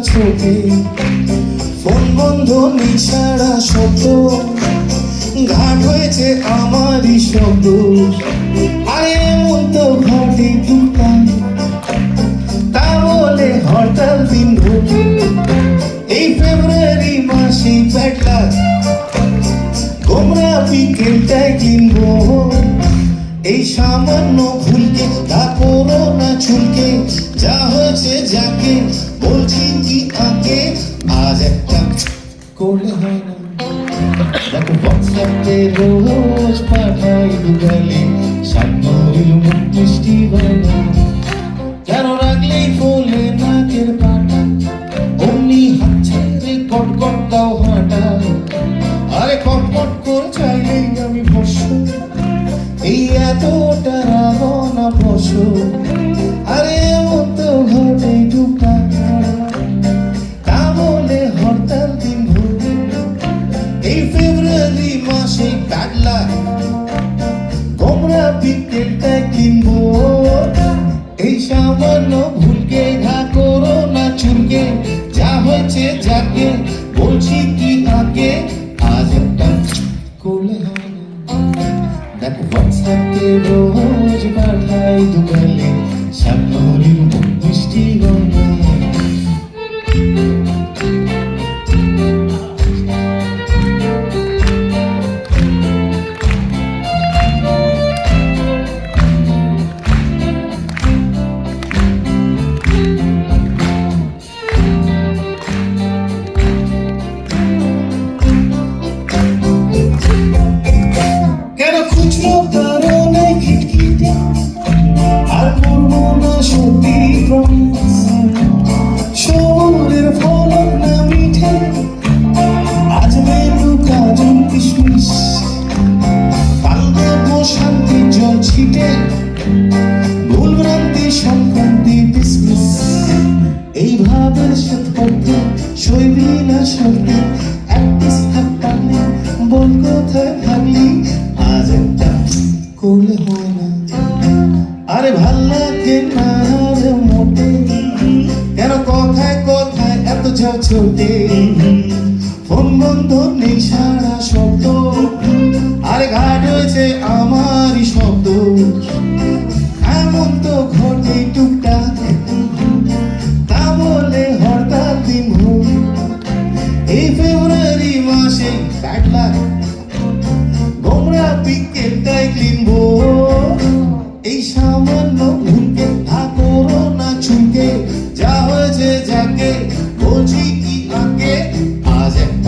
ছোটে ফোন বন্ধ নিশারা শব্দ ঘাট হয়েছে আমারই শব্দ আরে এমন তো ঘটে টুকটাক তা বলে হরতাল দিন এই ফেব্রুয়ারি মাসে ব্যাটলা গোমরা বিকেলটায় কিনবো এই সামান্য ভুলকে তা করো না চুলকে যা হয়েছে যাকে বলছি কি আগে আজ একটা করলে হয় না দেখো হোয়াটসঅ্যাপে রোজ পাঠাই দুগালে সাতমরিল মুখ মিষ্টি গয়না কেন রাখলেই ফোলে নাকের পাটা অমনি হাত ছেড়ে কটকট দাও হাঁটা আরে কটকট করে চাইলেই আমি বসো এই এতটা রাগো না বসো আরে এমন তো ঘটে টুকটাক তা বলে হরতাল দিন ভরে এই ফেব্রুয়ারি মাসে কাটলা গোমরা বিকেলটা কিনবো এই সামান্য ভুলকে ঘা করো না চুলকে যা হয়েছে যাকে বলছি কি আগে আজ একটা করলে হয় না দেখো হোয়াটসঅ্যাপে রোজ পাঠাই দুগালে সামনের মুখ মিষ্টি গয়না খুচরো কারণে খিটখিটে আর করবো না সত্যি প্রমিস শহরের ফলক না মিঠে আজ মেনু কাজু কিশমিশ কাল দেবো শান্তি জল ছিটে ভুল ভ্রান্তি সংক্রান্তি ডিসমিস এইভাবে সাথ করতে সইবি না সত্যি একটিস হাত টানে বল কোথায় ভাবলি আজ একটা করলে হয় না আরে ভাল লাগে না রে মোটে কেন কথায় কথায় এত যা ছোটে ফোন বন্ধ নেই সারা শব্দ আরে ঘাট হয়েছে আমারই শব্দ এমন তো ঘটে টুকটাক তা বলে হরতাল দিন এই ফেব্রুয়ারি মাসে কাটলা গোমরা বিকেলটায় কিনবো এই সামান্য ভুলকে তা করো না চুলকে যা হয়েছে যাকে বলছি কি আগে আজ একটা